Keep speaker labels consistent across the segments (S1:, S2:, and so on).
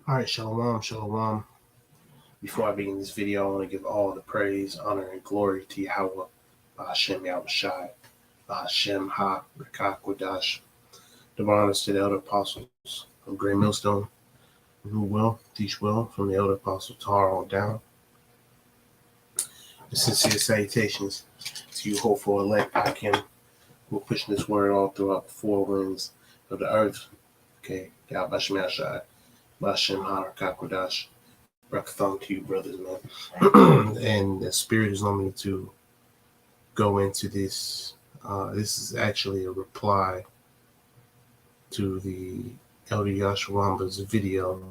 S1: Alright, Shalom, Shalom. Before I begin this video, I want to give all the praise, honor, and glory to Yahweh, Bahashem Yahushai, Bahashem Ha Rekakwadash. The honors to the elder apostles of Great Millstone, who will teach well from the elder apostle Tar on down. The sincere salutations to you, hopeful elect Akim, who are pushing this word all throughout the four winds of the earth. Okay, God Bahashem Yahushai, Bahashem Ha Rekakwadash. Rakathon to you, brothers, man. And the Spirit is on me to go into this. This is actually a reply to the Elder Yasharamba's video.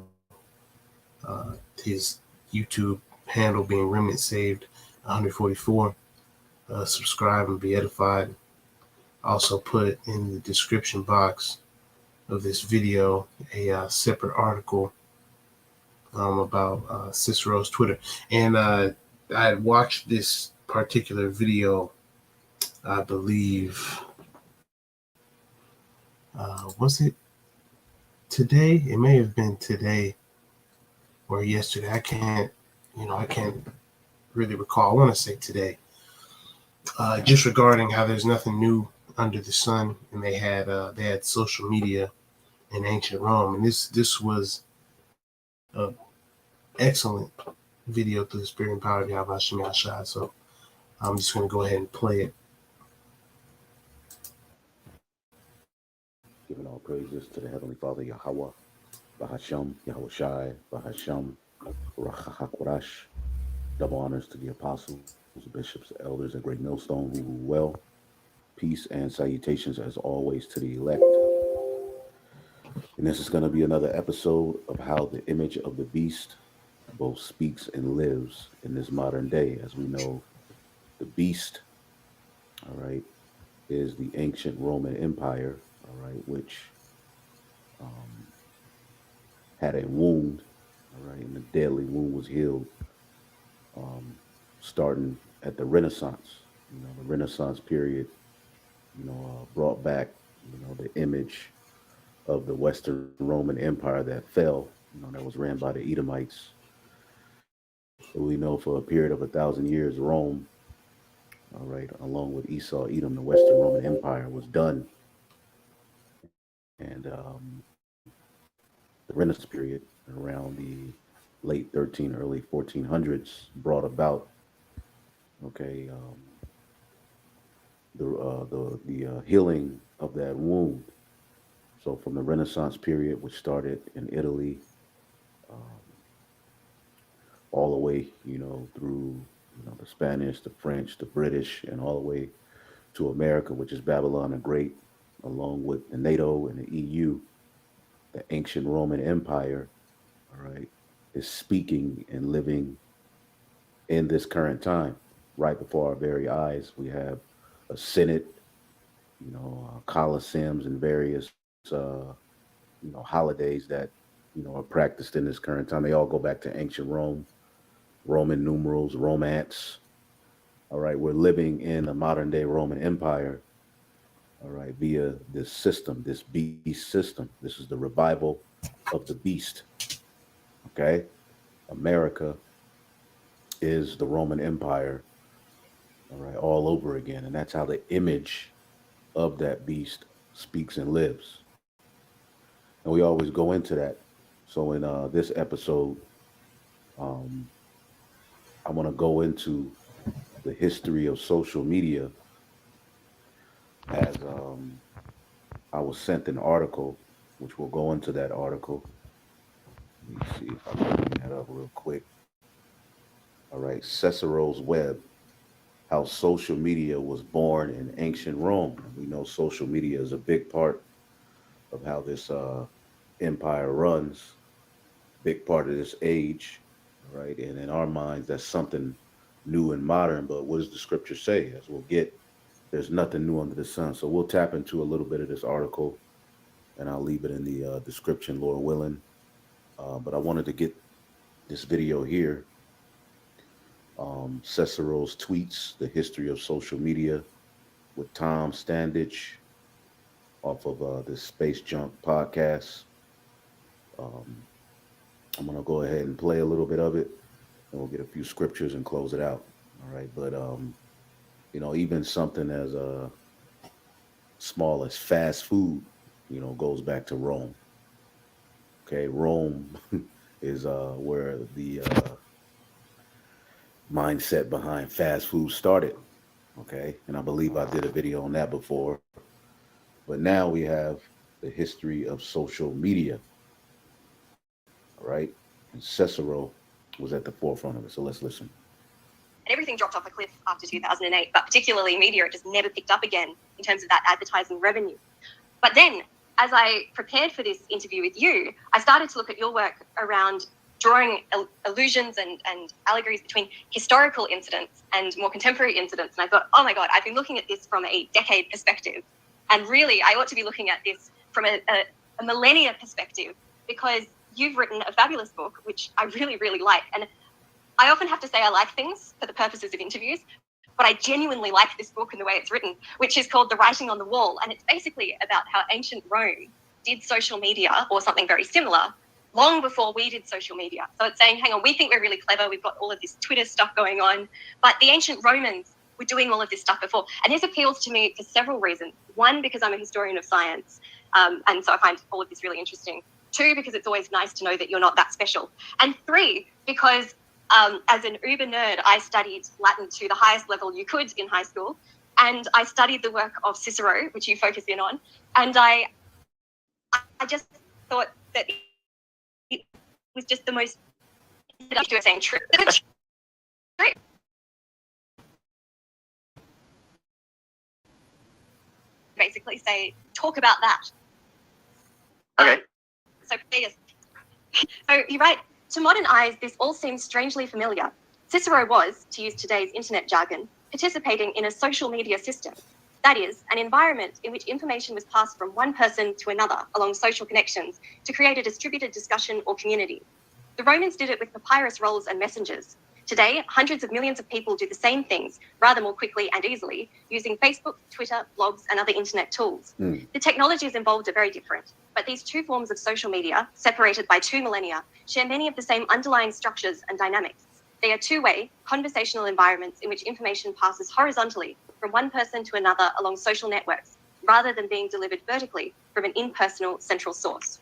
S1: His YouTube handle being Remnant Saved 144. Subscribe and be edified. I also put in the description box of this video a separate article about Cicero's Twitter. And I had watched this particular video, I believe, was it today? It may have been today or yesterday. I can't really recall. I want to say today. Just regarding how there's nothing new under the sun, and they had social media in ancient Rome, and this was a excellent video through the Spirit and power of Yahweh Hashem Yahshai. So I'm just going to go ahead and play it.
S2: Giving all praises to the Heavenly Father, Yahweh, Bahashem, Yahushai, Bahashem, Rachahakwarash. Double honors to the apostles, bishops, elders, and Great Millstone who rule well. Peace and salutations, as always, to the elect. And this is going to be another episode of how the image of the beast both speaks and lives in this modern day. As we know, the beast, all right, is the ancient Roman Empire, all right, which had a wound, all right, and the deadly wound was healed, starting at the Renaissance. The Renaissance period, brought back, the image of the Western Roman Empire that fell, that was ran by the Edomites. So we know for a period of 1,000 years, Rome, all right, along with Esau, Edom, the Western Roman Empire was done. And the Renaissance period around the late 13, early 1400s brought about, okay, the healing of that wound. So from the Renaissance period, which started in Italy, all the way, through, the Spanish, the French, the British, and all the way to America, which is Babylon the Great, along with the NATO and the EU, the ancient Roman Empire, all right, is speaking and living in this current time. Right before our very eyes, we have a Senate, Colosseums and various, holidays that, are practiced in this current time. They all go back to ancient Rome, Roman numerals, romance. All right, we're living in a modern day Roman Empire, all right, via this system, this beast system. This is the revival of the beast, okay? America is the Roman Empire, all right, all over again. And that's how the image of that beast speaks and lives. And we always go into that. So in this episode, I want to go into the history of social media, as I was sent an article, which we'll go into that article. Let me see if I can bring that up real quick. All right, Cicero's Web, how social media was born in ancient Rome. We know social media is a big part of how this empire runs, big part of this age, right? And in our minds, that's something new and modern. But what does the scripture say? As we'll get, there's nothing new under the sun. So we'll tap into a little bit of this article, and I'll leave it in the description, Lord willing. But I wanted to get this video here. Cicero's tweets, the history of social media, with Tom Standage, off of this Space Junk podcast. Um, I'm going to go ahead and play a little bit of it, and we'll get a few scriptures and close it out. All right. But, even something as small as fast food, goes back to Rome. Okay. Rome is where the mindset behind fast food started. Okay. And I believe I did a video on that before. But now we have the history of social media. All right. And Cicero was at the forefront of it. So let's listen.
S3: And everything dropped off a cliff after 2008, but particularly media, it just never picked up again in terms of that advertising revenue. But then, as I prepared for this interview with you, I started to look at your work around drawing allusions and allegories between historical incidents and more contemporary incidents. And I thought, oh my God, I've been looking at this from a decade perspective. And really, I ought to be looking at this from a millennia perspective, because you've written a fabulous book, which I really, really like. And I often have to say I like things for the purposes of interviews, but I genuinely like this book and the way it's written, which is called The Writing on the Wall. And it's basically about how ancient Rome did social media, or something very similar, long before we did social media. So it's saying, hang on, we think we're really clever. We've got all of this Twitter stuff going on, but the ancient Romans were doing all of this stuff before. And this appeals to me for several reasons. One, because I'm a historian of science. And so I find all of this really interesting. Two, because it's always nice to know that you're not that special. And three, because as an uber nerd, I studied Latin to the highest level you could in high school. And I studied the work of Cicero, which you focus in on. And I just thought that it was just the most saying true. Basically say, talk about that.
S4: Okay.
S3: So you write, to modern eyes, this all seems strangely familiar. Cicero was, to use today's internet jargon, participating in a social media system. That is, an environment in which information was passed from one person to another along social connections to create a distributed discussion or community. The Romans did it with papyrus rolls and messengers. Today, hundreds of millions of people do the same things rather more quickly and easily using Facebook, Twitter, blogs, and other internet tools. The technologies involved are very different, but these two forms of social media, separated by 2 millennia, share many of the same underlying structures and dynamics. They are two-way, conversational environments in which information passes horizontally from one person to another along social networks, rather than being delivered vertically from an impersonal central source.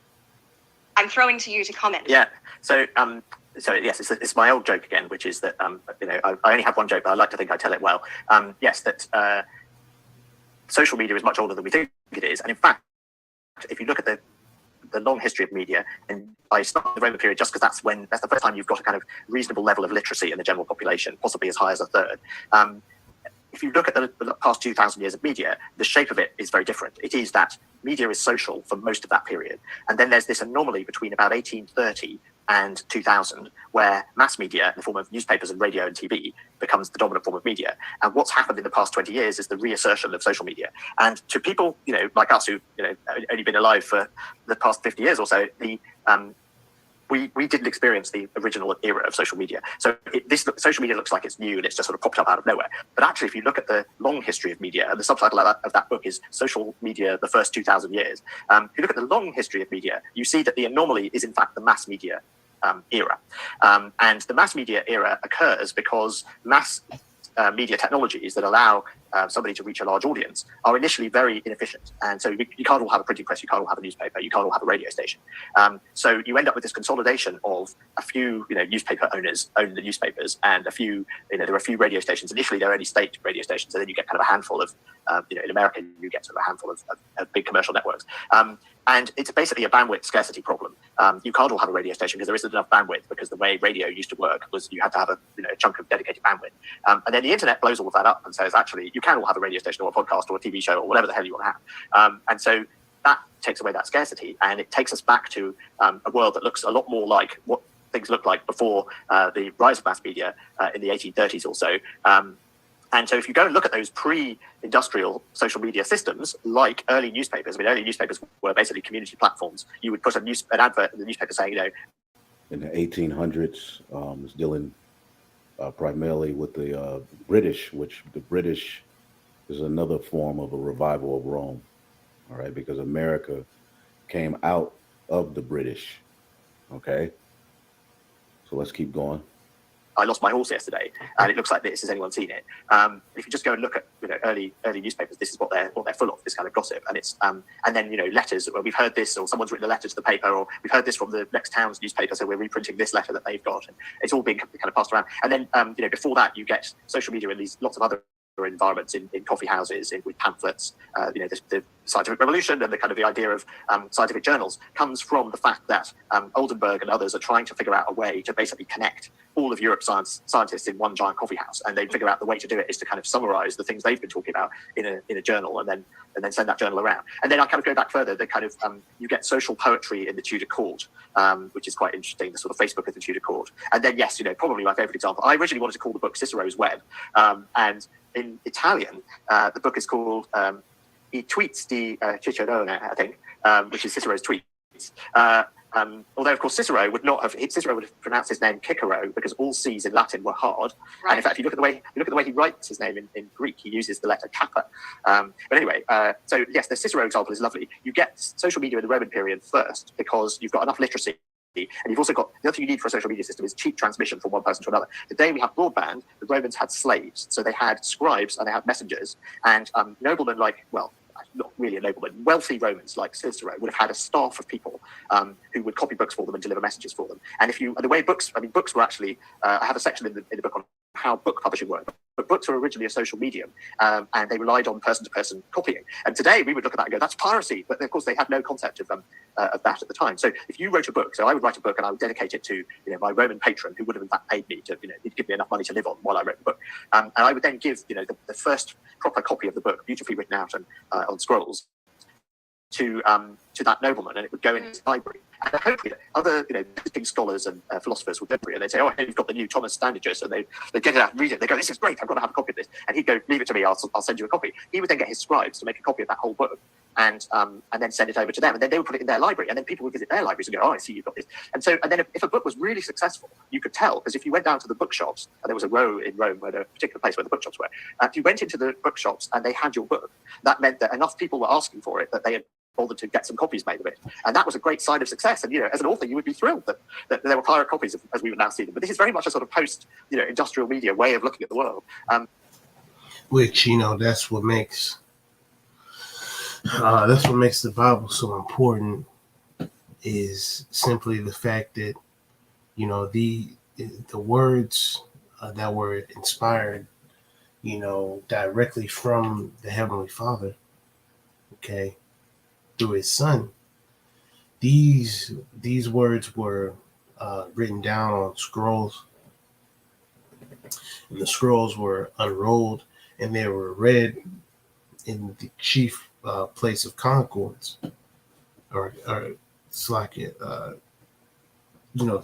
S3: I'm throwing to you to comment.
S4: Yeah. So yes, it's my old joke again, which is that I only have one joke, but I like to think I tell it well. Yes, that social media is much older than we think it is, and in fact, if you look at the long history of media, and I start the Roman period just because that's the first time you've got a kind of reasonable level of literacy in the general population, possibly as high as a third. If you look at the past 2,000 years of media, the shape of it is very different. It is that media is social for most of that period. And then there's this anomaly between about 1830 and 2000, where mass media in the form of newspapers and radio and TV becomes the dominant form of media. And what's happened in the past 20 years is the reassertion of social media. And to people, like us who've only been alive for the past 50 years or so, we didn't experience the original era of social media. So social media looks like it's new and it's just sort of popped up out of nowhere. But actually, if you look at the long history of media, and the subtitle of that book is Social Media, the First 2,000 Years, if you look at the long history of media, you see that the anomaly is in fact the mass media era. And the mass media era occurs because mass media technologies that allow somebody to reach a large audience are initially very inefficient. And so you can't all have a printing press, you can't all have a newspaper, you can't all have a radio station. So you end up with this consolidation of a few newspaper owners own the newspapers, and a few, there are a few radio stations. Initially, they're only state radio stations, and then you get kind of a handful of, in America, you get sort of a handful of big commercial networks. And it's basically a bandwidth scarcity problem. You can't all have a radio station because there isn't enough bandwidth, because the way radio used to work was you had to have a chunk of dedicated bandwidth. And then the internet blows all of that up and says, actually, you can all have a radio station or a podcast or a TV show or whatever the hell you want to have. And so that takes away that scarcity, and it takes us back to a world that looks a lot more like what things looked like before the rise of mass media in the 1830s or so. And so if you go and look at those pre-industrial social media systems, like early newspapers, early newspapers were basically community platforms. You would put an advert in the newspaper saying,
S2: in the 1800s, was dealing primarily with the British, which the British is another form of a revival of Rome. all right, because America came out of the British. Okay, so let's keep going.
S4: I lost my horse yesterday, and it looks like this. Has anyone seen it? If you just go and look at early newspapers, this is what they're full of. This kind of gossip, and it's and then letters. Where we've heard this, or someone's written a letter to the paper, or we've heard this from the next town's newspaper. So we're reprinting this letter that they've got, and it's all being kind of passed around. And then before that, you get social media and these lots of other environments in coffee houses with pamphlets. The scientific revolution and the kind of the idea of scientific journals comes from the fact that Oldenburg and others are trying to figure out a way to basically connect all of Europe's scientists in one giant coffee house, and they figure out the way to do it is to kind of summarize the things they've been talking about in a journal, and then send that journal around. And then I kind of go back further. The kind of you get social poetry in the Tudor court, which is quite interesting. The sort of Facebook of the Tudor court. And then yes, probably my favorite example. I originally wanted to call the book Cicero's Web, and in Italian, the book is called I Tweets di Cicerone, I think, which is Cicero's tweets. Although, of course, Cicero would have pronounced his name Cicero because all C's in Latin were hard. Right. And in fact, if you look at the way he writes his name in Greek, he uses the letter kappa. But anyway, so yes, the Cicero example is lovely. You get social media in the Roman period first because you've got enough literacy. And you've also got the other thing you need for a social media system is cheap transmission from one person to another. Today we have broadband. The Romans had slaves, so they had scribes and they had messengers. And noblemen not really a nobleman, wealthy Romans like Cicero would have had a staff of people who would copy books for them and deliver messages for them. And the way books were actually, I have a section in the book on how book publishing worked. But books were originally a social medium, and they relied on person-to-person copying. And today we would look at that and go, that's piracy. But of course, they had no concept of that at the time. So if you wrote a book, so I would write a book and I would dedicate it to my Roman patron, who would have in fact paid me to he'd give me enough money to live on while I wrote the book. And I would then give the first proper copy of the book, beautifully written out and on scrolls, to that nobleman, and it would go in his library. And hopefully other big scholars and philosophers would go through it, and they'd say, oh, hey, you've got the new Thomas Standages, and they get it out and read it. They go, this is great, I've got to have a copy of this. And he'd go, leave it to me, I'll send you a copy. He would then get his scribes to make a copy of that whole book and then send it over to them, and then they would put it in their library, and then people would visit their libraries and go, oh, I see you've got this. And then if a book was really successful, you could tell, because if you went down to the bookshops, and there was a row in Rome where a particular place where the bookshops were, if you went into the bookshops and they had your book, that meant that enough people were asking for it that they had bothered to get some copies made of it, and that was a great sign of success. And as an author, you would be thrilled that there were pirate copies as we would now see them. But this is very much a sort of post industrial media way of looking at the world,
S1: which that's what makes the Bible so important, is simply the fact that the words that were inspired directly from the Heavenly Father, okay, through his son. These words were written down on scrolls, and the scrolls were unrolled, and they were read in the chief place of concords, or it's like the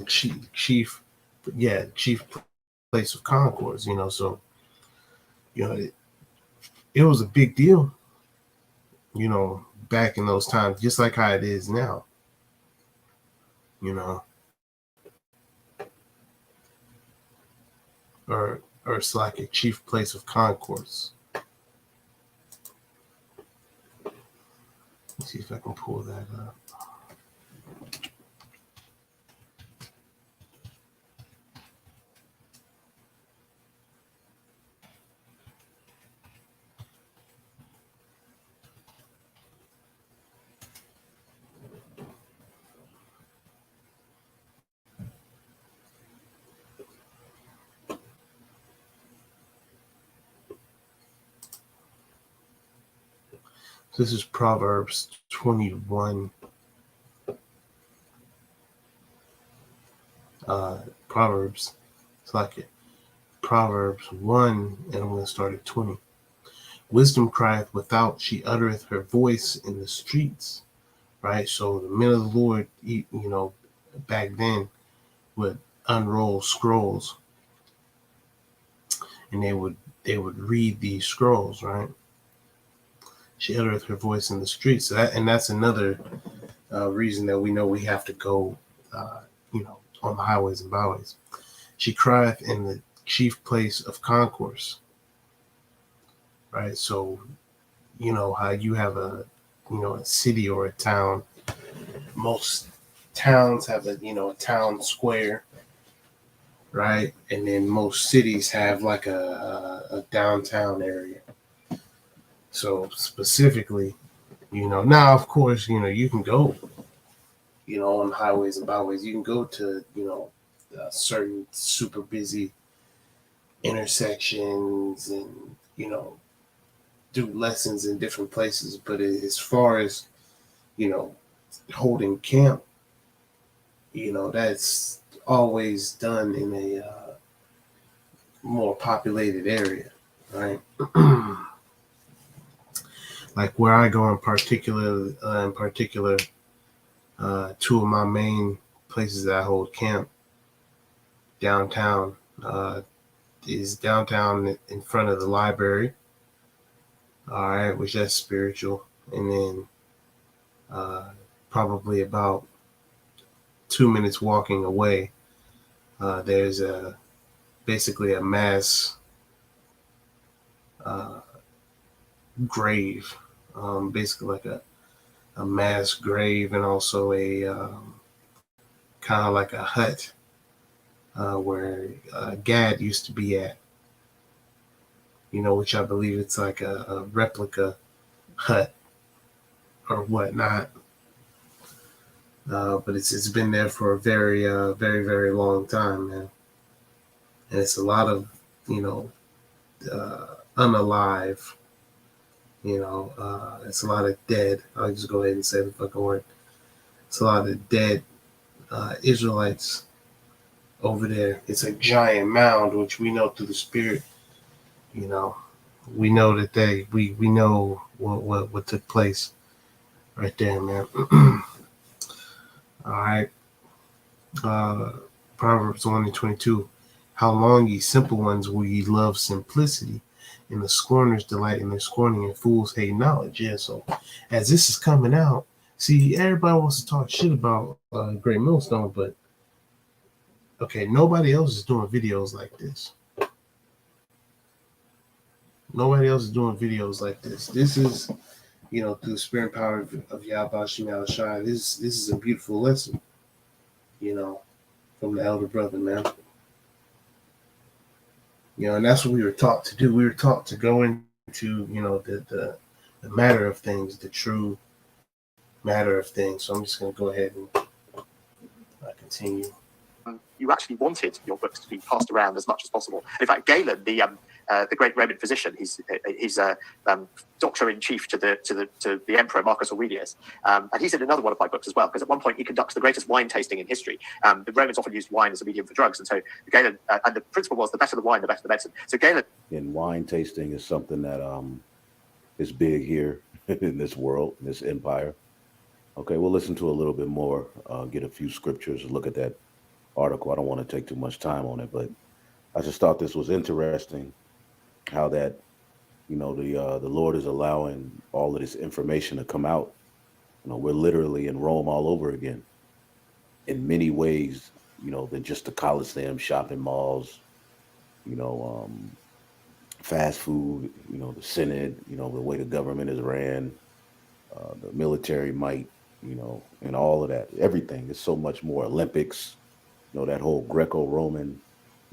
S1: chief place of concords. So it was a big deal, back in those times, just like how it is now, or it's like a chief place of concourse. Let's see if I can pull that up. This is Proverbs 21. Proverbs. It's like it. Proverbs 1, and I'm going to start at 20. Wisdom crieth without, she uttereth her voice in the streets. Right? So the men of the Lord, back then would unroll scrolls, and they would read these scrolls, right? She uttereth her voice in the streets. So that's another reason that we know we have to go, on the highways and byways. She crieth in the chief place of concourse. Right. So, how you have a a city or a town, most towns have a town square, right? And then most cities have like a downtown area. So specifically, now of course, you can go, on highways and byways, you can go to, certain super busy intersections and, do lessons in different places. But as far as, holding camp, that's always done in a more populated area, right? Like where I go in particular, two of my main places that I hold camp downtown is downtown in front of the library, all right, which that's spiritual, and then probably about 2 minutes walking away, there's basically a mass grave, basically like a mass grave, and also a kind of like a hut where Gad used to be at, which I believe it's like a replica hut or whatnot. But it's been there for a very, very, very long time, man. And it's a lot of, unalive, it's a lot of dead. I'll just go ahead and say the fucking word. It's a lot of dead Israelites over there. It's a giant mound, which we know through the spirit, we know that we know what took place right there, man. All right. Proverbs 1:22. How long, ye simple ones, will ye love simplicity, and the scorners delight in their scorning, and fools hate knowledge? Yeah, so as this is coming out, see, everybody wants to talk shit about Great Millstone, but okay, nobody else is doing videos like this. Nobody else is doing videos like this. This is, through the spirit and power of Yahweh Shemel Shai. This is a beautiful lesson, from the elder brother, man. And that's what we were taught to do. We were taught to go into, the matter of things, the true matter of things. So I'm just going to go ahead and continue.
S4: You actually wanted your books to be passed around as much as possible. In fact, Galen, the great Roman physician, he's doctor in chief to the emperor Marcus Aurelius, and he's in another one of my books as well. Because at one point he conducts the greatest wine tasting in history. The Romans often used wine as a medium for drugs, and so Galen, and the principle was the better the wine, the better the medicine. So Galen,
S2: And wine tasting is something that is big here in this world, in this empire. Okay, we'll listen to a little bit more, get a few scriptures, look at that article. I don't want to take too much time on it, but I just thought this was interesting, how that, the Lord is allowing all of this information to come out. We're literally in Rome all over again in many ways, than just the Coliseum, shopping malls, fast food, the Senate, the way the government is ran, the military might, and all of that, everything is so much more. Olympics, that whole Greco-Roman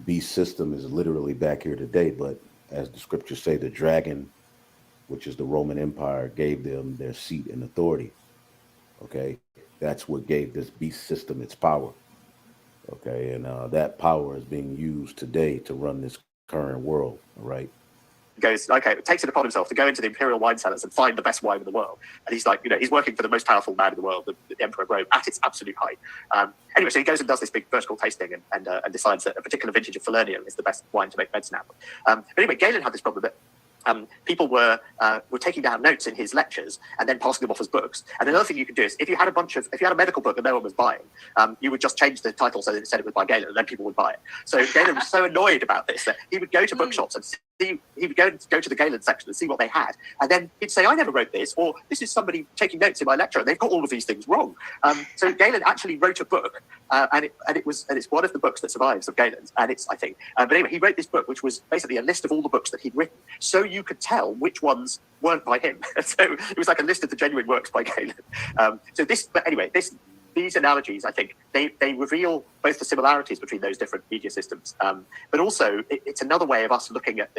S2: beast system is literally back here today. But as the scriptures say, the dragon, which is the Roman Empire, gave them their seat and authority. Okay, that's what gave this beast system its power. Okay, and that power is being used today to run this current world. Right.
S4: Goes, okay, takes it upon himself to go into the imperial wine cellars and find the best wine in the world. And he's like, he's working for the most powerful man in the world, the Emperor of Rome, at its absolute height. Anyway, so he goes and does this big vertical tasting and decides that a particular vintage of Falernian is the best wine to make medicine out of. But anyway, Galen had this problem that people were taking down notes in his lectures and then passing them off as books. And another thing you could do is if you had a medical book that no one was buying, you would just change the title so that it said it was by Galen, and then people would buy it. So Galen was so annoyed about this that he would go to bookshops and he would go to the Galen section and see what they had, and then he'd say, "I never wrote this," or "This is somebody taking notes in my lecture, and they've got all of these things wrong." So Galen actually wrote a book, and it's one of the books that survives of Galen's, and it's, I think. But anyway, he wrote this book, which was basically a list of all the books that he'd written, so you could tell which ones weren't by him. So it was like a list of the genuine works by Galen. But anyway, these analogies, I think, they reveal both the similarities between those different media systems, but also it's another way of us looking at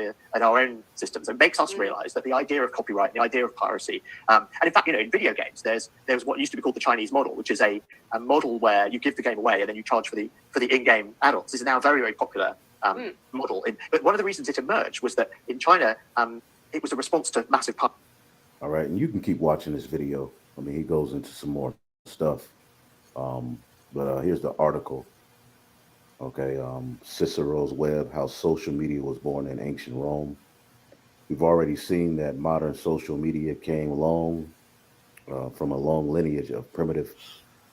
S4: our own systems, and makes us realize that the idea of copyright, the idea of piracy, and in fact, in video games, there's what used to be called the Chinese model, which is a model where you give the game away and then you charge for the in-game add-ons. This is now a very, very popular model. But one of the reasons it emerged was that in China, it was a response to massive.
S2: All right, and you can keep watching this video. I mean, he goes into some more stuff. But here's the article. Okay, Cicero's Web, How Social Media Was Born in Ancient Rome. We've already seen that modern social media came from a long lineage of primitive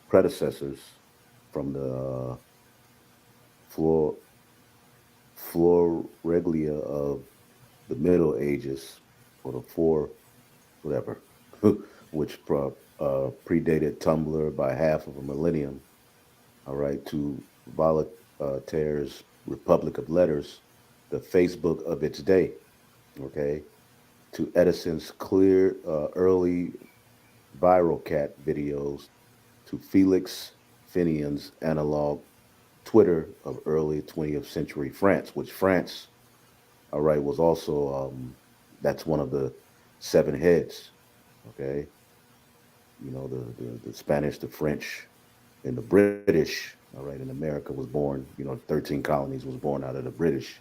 S2: predecessors from the Floreglia of the Middle Ages, or the whatever, which predated Tumblr by half of a millennium, all right, to Voltaire's Republic of Letters, the Facebook of its day, okay, to Edison's clear early viral cat videos, to Felix Finian's analog Twitter of early 20th century France, which France, all right, was also, that's one of the 7 heads, okay? You know, the Spanish, the French, and the British, all right, and America was born, 13 colonies was born out of the British.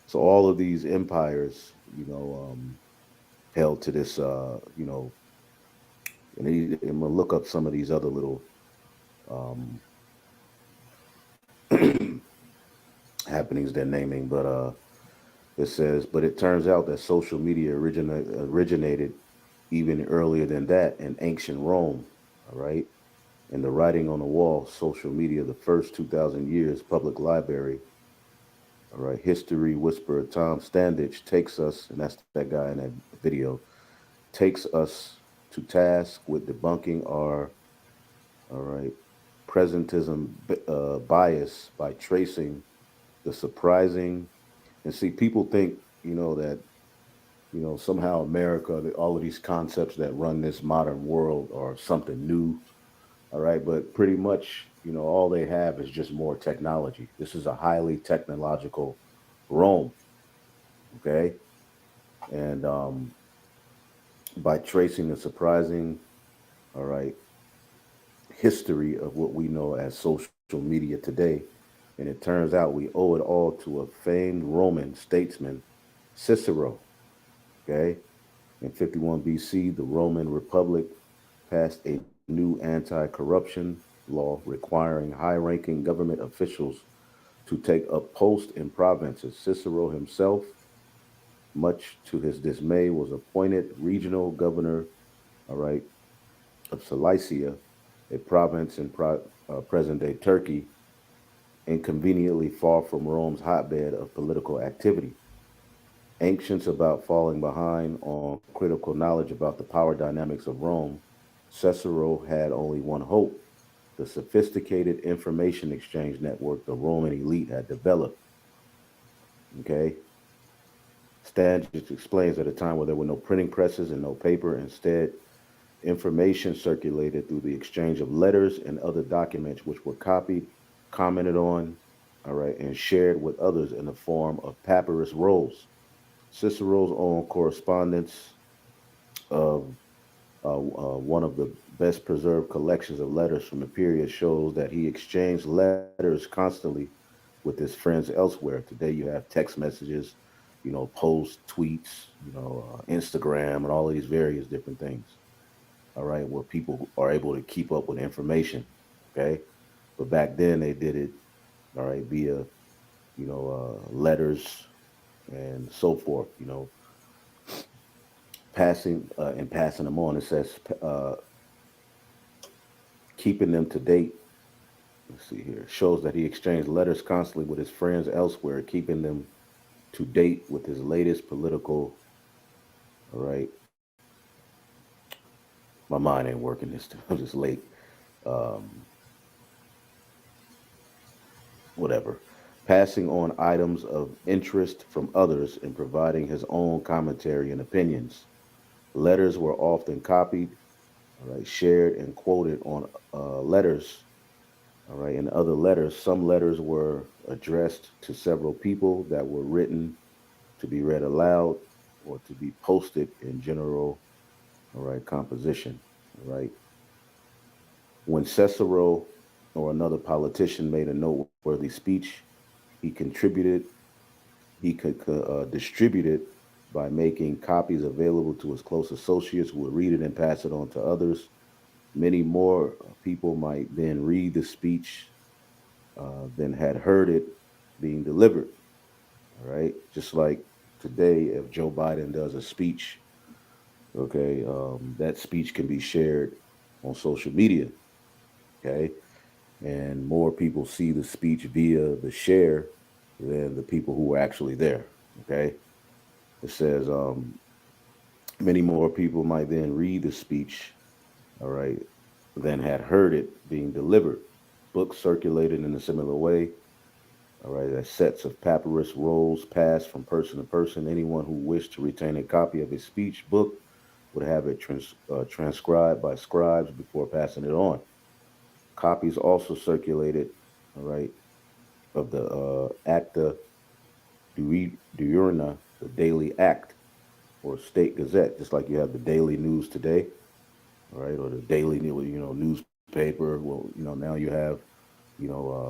S2: So all of these empires, held to this, and I'm going to look up some of these other little happenings they're naming, but it says, but it turns out that social media originated even earlier than that in ancient Rome, all right? And the writing on the wall, social media, the first 2,000 years, public library, all right? History whisperer Tom Standage takes us, and that's that guy in that video, takes us to task with debunking our, all right, presentism bias by tracing the surprising, and see, people think, that, somehow America, all of these concepts that run this modern world are something new, all right, but pretty much, all they have is just more technology. This is a highly technological Rome, okay? And by tracing the surprising, all right, history of what we know as social media today, and it turns out we owe it all to a famed Roman statesman, Cicero, okay? In 51 BC, the Roman Republic passed a new anti-corruption law requiring high-ranking government officials to take up posts in provinces. Cicero himself, much to his dismay, was appointed regional governor, all right, of Cilicia, a province in present-day Turkey, inconveniently far from Rome's hotbed of political activity. Anxious about falling behind on critical knowledge about the power dynamics of Rome, Cicero had only one hope: the sophisticated information exchange network the Roman elite had developed. Okay? Standage explains at a time where there were no printing presses and no paper, instead, information circulated through the exchange of letters and other documents which were copied, commented on, all right, and shared with others in the form of papyrus rolls. Cicero's own correspondence of one of the best preserved collections of letters from the period shows that he exchanged letters constantly with his friends elsewhere. Today you have text messages, posts, tweets, Instagram, and all of these various different things. All right, where people are able to keep up with information. Okay, but back then they did it, all right, via, letters and so forth. Passing and passing them on. It says keeping them to date. Let's see here. It shows that he exchanged letters constantly with his friends elsewhere, keeping them to date with his latest political. All right. My mind ain't working this time. I'm just late. Whatever. passing on items of interest from others and providing his own commentary and opinions. Letters were often copied, all right, shared and quoted on letters, all right, and other letters. Some letters were addressed to several people that were written to be read aloud or to be posted in general, all right, composition, all right. When Cicero or another politician made a noteworthy speech, he contributed, he could distribute it by making copies available to his close associates who would read it and pass it on to others. Many more people might then read the speech than had heard it being delivered. All right. Just like today, if Joe Biden does a speech, okay, that speech can be shared on social media. Okay. And more people see the speech via the share than the people who were actually there. Okay. It says many more people might then read the speech, all right, than had heard it being delivered. Books circulated in a similar way. All right, as sets of papyrus rolls passed from person to person. Anyone who wished to retain a copy of a speech book would have it transcribed by scribes before passing it on. Copies also circulated, all right, of the Acta Diurna, the Daily Act, or State Gazette, just like you have the Daily News today, all right, or the Daily, newspaper. Well, now you have,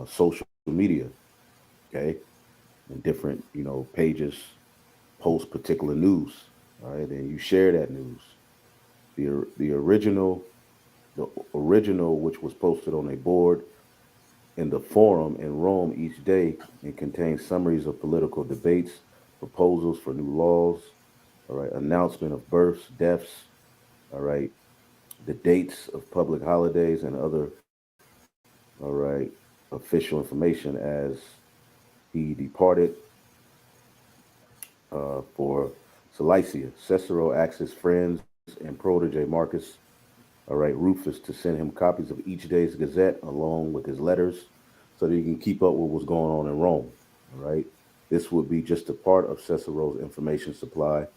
S2: social media, okay, and different, pages post particular news, all right, and you share that news. The original, which was posted on a board in the forum in Rome each day, and contains summaries of political debates, proposals for new laws, all right, announcement of births, deaths, all right, the dates of public holidays and other, all right, official information as he departed for Cilicia. Cicero asked his friends and protege Marcus, all right, Rufus, to send him copies of each day's Gazette along with his letters so that he can keep up with what's going on in Rome, all right? This would be just a part of Cicero's information supply.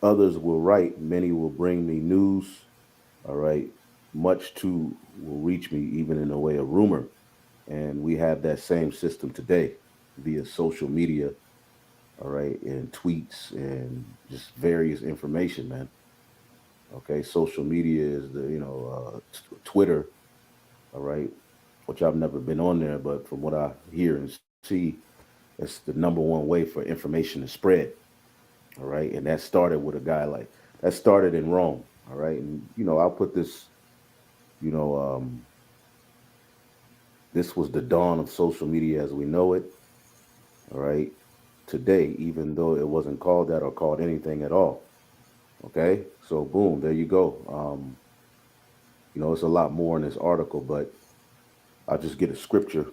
S2: Others will write, many will bring me news, all right? Much too will reach me, even in the way of rumor. And we have that same system today via social media, all right, and tweets and just various information, man. Okay, social media is the, Twitter, all right, which I've never been on there, but from what I hear and see, it's the number one way for information to spread, all right? And that started with a guy that started in Rome, all right? And, I'll put this, you know, um, this was the dawn of social media as we know it, all right? Today, even though it wasn't called that or called anything at all, okay? So, boom, there you go. It's a lot more in this article, but I'll just get a scripture.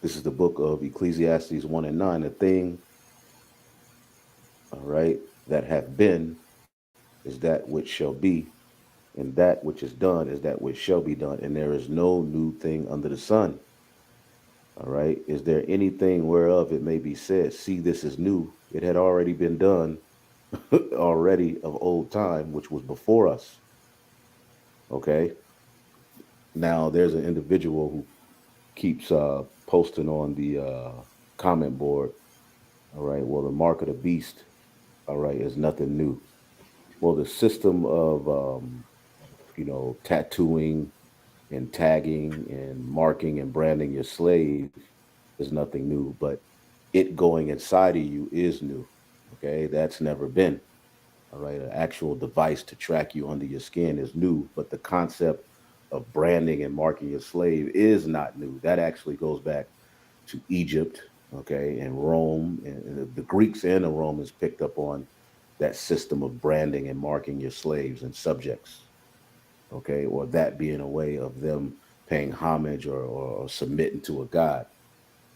S2: This is the book of Ecclesiastes 1 and 9. A thing, all right, that hath been is that which shall be, and that which is done is that which shall be done, and there is no new thing under the sun. All right. Is there anything whereof it may be said, see, this is new? It had already been done already of old time, which was before us. Okay. Now there's an individual who keeps posting on the comment board. All right. Well, the mark of the beast, all right, is nothing new. Well, the system of, tattooing and tagging and marking and branding your slave is nothing new, but it going inside of you is new. Okay. That's never been. All right. An actual device to track you under your skin is new, but the concept of branding and marking your slave is not new. That actually goes back to Egypt, okay, and Rome, and the Greeks and the Romans picked up on that system of branding and marking your slaves and subjects, okay, or that being a way of them paying homage or submitting to a god.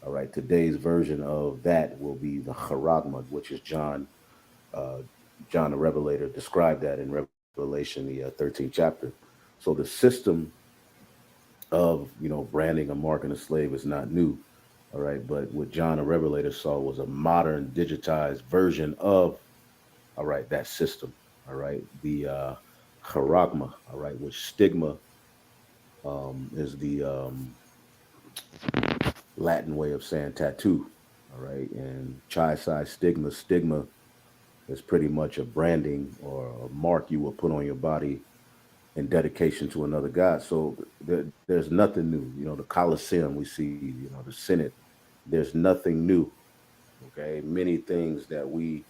S2: All right, today's version of that will be the charagma, which is John the Revelator described that in Revelation, the 13th chapter. So the system of, branding a mark and a slave is not new. All right. But what John the Revelator saw was a modern digitized version of, all right, that system. All right. The charagma, all right, which stigma is the Latin way of saying tattoo. All right. And chai sai stigma is pretty much a branding or a mark you will put on your body in dedication to another God. So there's nothing new. The Colosseum, we see, the Senate, there's nothing new. Okay. Many things that we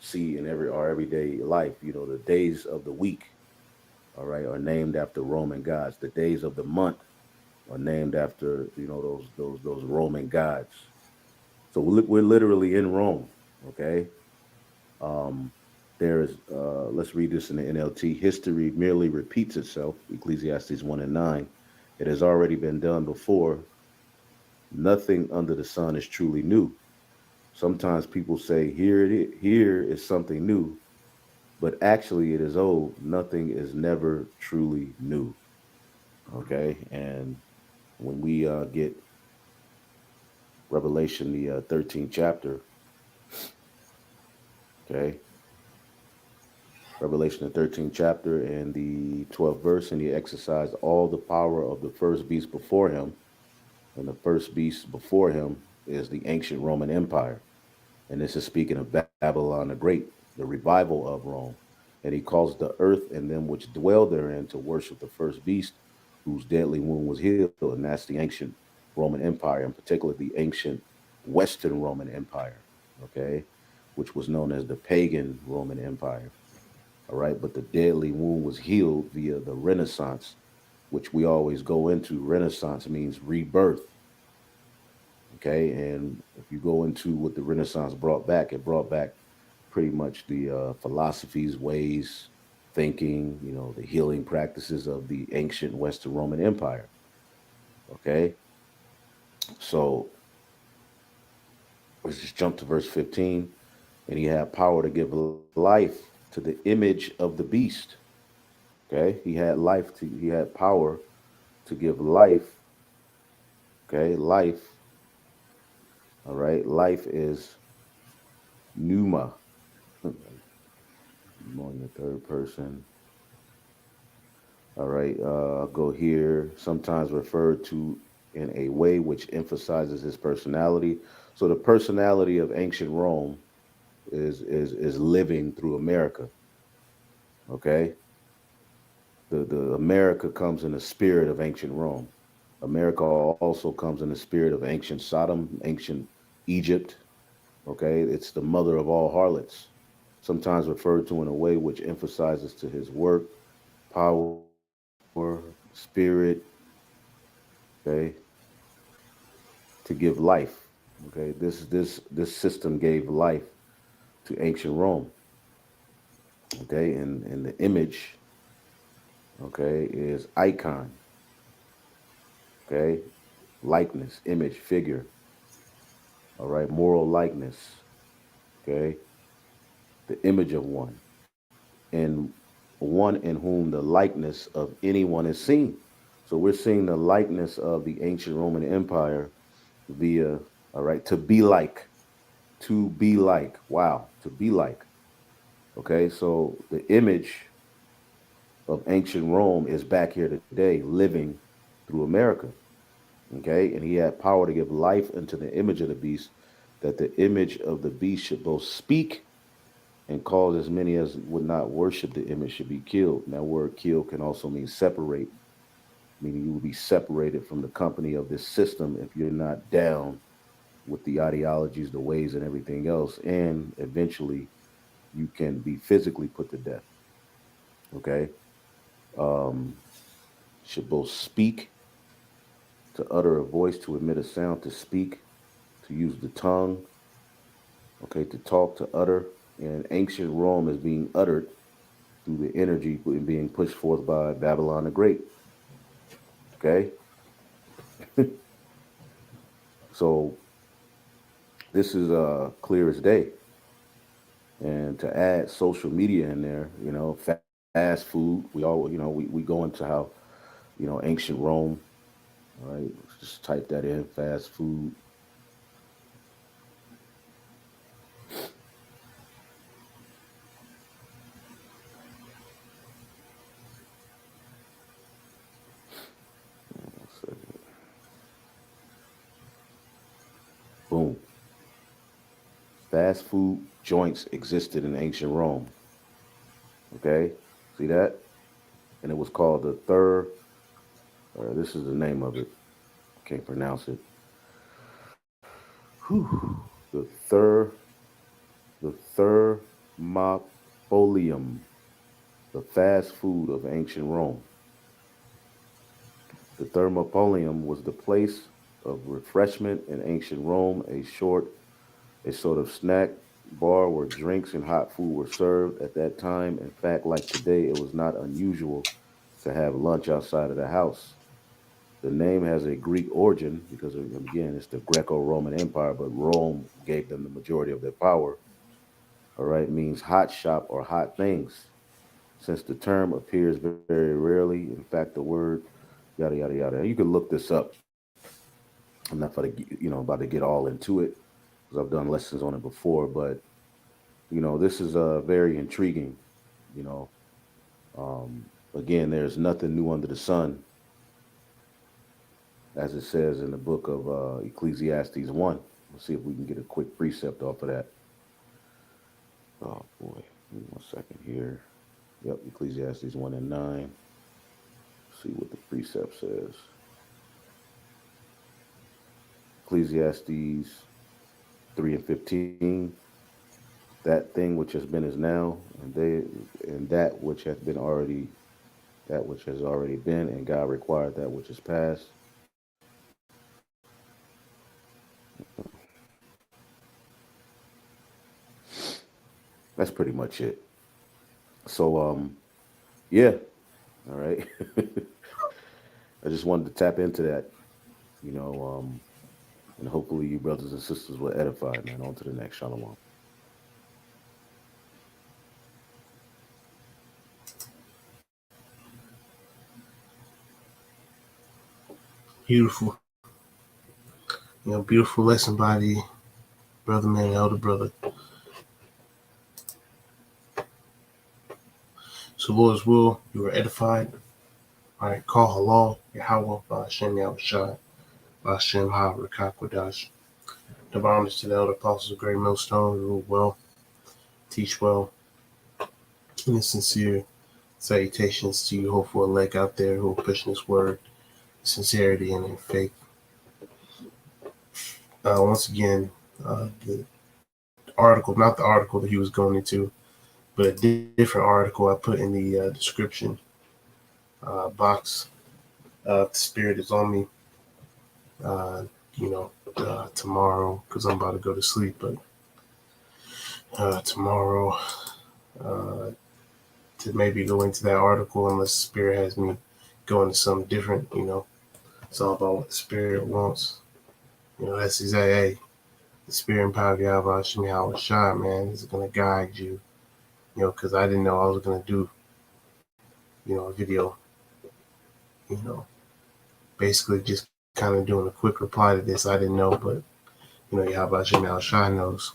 S2: see in our everyday life, the days of the week, all right, are named after Roman gods. The days of the month are named after, those Roman gods. So we're literally in Rome. Okay. Um, there's, let's read this in the NLT. History merely repeats itself. Ecclesiastes 1 and 9. It has already been done before. Nothing under the sun is truly new. Sometimes people say, here is something new, but actually it is old. Nothing is never truly new. Okay. And when we get Revelation, the 13th chapter, okay, Revelation, the 13th chapter and the 12th verse, and he exercised all the power of the first beast before him. And the first beast before him is the ancient Roman Empire. And this is speaking of Babylon the Great, the revival of Rome. And he caused the earth and them which dwell therein to worship the first beast, whose deadly wound was healed. And that's the ancient Roman Empire, in particular the ancient Western Roman Empire, okay, which was known as the pagan Roman Empire. All right. But the deadly wound was healed via the Renaissance, which we always go into. Renaissance means rebirth. Okay. And if you go into what the Renaissance brought back, it brought back pretty much the philosophies, ways, thinking, the healing practices of the ancient Western Roman Empire. Okay. So let's just jump to verse 15. And he had power to give life to the image of the beast. Okay. He had power to give life. Okay. Life. All right. Life is pneuma. I'm on the third person. All right. I'll go here. Sometimes referred to in a way which emphasizes his personality. So the personality of ancient Rome is living through America. Okay. The America comes in the spirit of ancient Rome. America also comes in the spirit of ancient Sodom, ancient Egypt. Okay. It's the mother of all harlots, sometimes referred to in a way which emphasizes to his work, power, spirit, okay, to give life. Okay. This system gave life to ancient Rome. Okay, and the image, okay, is icon. Okay, likeness, image, figure. All right, moral likeness. Okay, the image of one, and one in whom the likeness of anyone is seen. So we're seeing the likeness of the ancient Roman Empire via, all right, to be like, wow, to be like. Okay, so the image of ancient Rome is back here today, living through America. Okay, and he had power to give life into the image of the beast, that the image of the beast should both speak and cause as many as would not worship the image should be killed. Now, word kill can also mean separate, meaning you will be separated from the company of this system if you're not down with the ideologies, the ways, and everything else. And eventually, you can be physically put to death. Okay, um, should both speak, to utter a voice, to emit a sound, to speak, to use the tongue, okay, to talk, to utter. And ancient Rome is being uttered through the energy being pushed forth by Babylon the Great. Okay. So this is clear as day. And to add social media in there, fast food, we all, we go into how, ancient Rome All right, let's just type that in, fast food. One second. Boom. Fast food joints existed in ancient Rome. Okay, see that? And it was called the third. This is the name of it. Can't pronounce it. Whew. The thermopolium, the fast food of ancient Rome. The thermopolium was the place of refreshment in ancient Rome, a sort of snack bar where drinks and hot food were served at that time. In fact, like today, it was not unusual to have lunch outside of the house. The name has a Greek origin because, again, it's the Greco-Roman Empire, but Rome gave them the majority of their power. All right, means hot shop or hot things. Since the term appears very rarely, in fact, the word yada yada yada. You can look this up. I'm not about to get all into it because I've done lessons on it before, but this is very intriguing. You know, again, there's nothing new under the sun, as it says in the book of Ecclesiastes 1. Let's see if we can get a quick precept off of that. Oh boy, give me 1 second here. Yep, Ecclesiastes 1 and 9. See what the precept says. Ecclesiastes 3 and 15. That thing which has been is now, and that which has already been, and God required that which is past. That's pretty much it. So yeah, all right. I just wanted to tap into that, and hopefully you brothers and sisters were edified, man. On to the next. Shalom.
S1: Beautiful. Beautiful lesson by the brother man, elder brother. So Lord's will, you were edified. All right, call halal, Yahweh, Ba'ashem Yahushai, Ba'ashem HaRakakwadash. Double honors to the elder apostles of Great Millstone, who rule well, teach well, and sincere salutations to you, hopeful elect out there who are pushing this word, sincerity, and in faith. Once again, the article, not the article that he was going into, but a different article I put in the description box. The Spirit is on me, tomorrow, because I'm about to go to sleep, but tomorrow to maybe go into that article, unless the Spirit has me go into something different. It's all about what the Spirit wants. That's exactly, hey, the Spirit and power of Yahweh Shemi Shai, man, is going to guide you, because I didn't know I was going to do, a video, basically just kind of doing a quick reply to this. I didn't know, but, Yahweh Shemi Shai knows.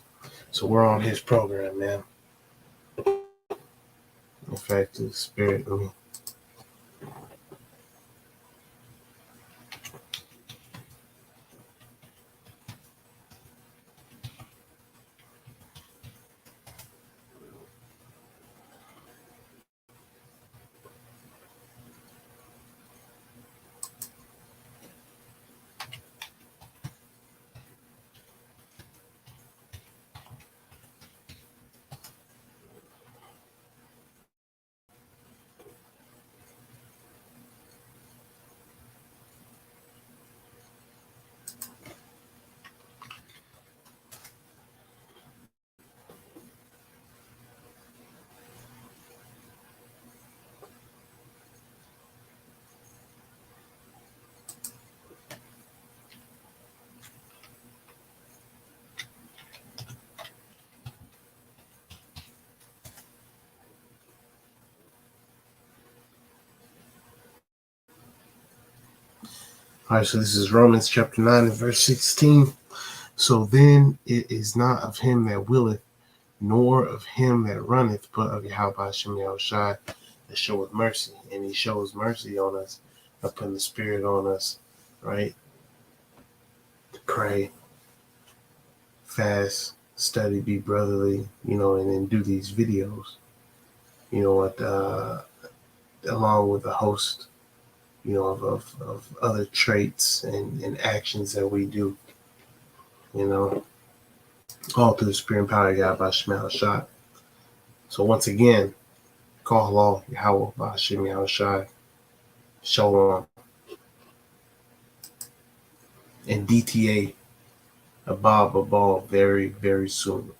S1: So we're on his program, man. In fact, the Spirit, All right, so this is Romans chapter 9 and verse 16. So then it is not of him that willeth, nor of him that runneth, but of Yahweh Hashem Yahushai that showeth mercy. And he shows mercy on us, by putting the Spirit on us, right? To pray, fast, study, be brotherly, and then do these videos, along with a host, of other traits and actions that we do, all through the Spirit and power of Yahweh Shema Shai. So once again, call all Yahweh Ba'ashem Yahushai, Shalom, and DTA Abab very, very soon.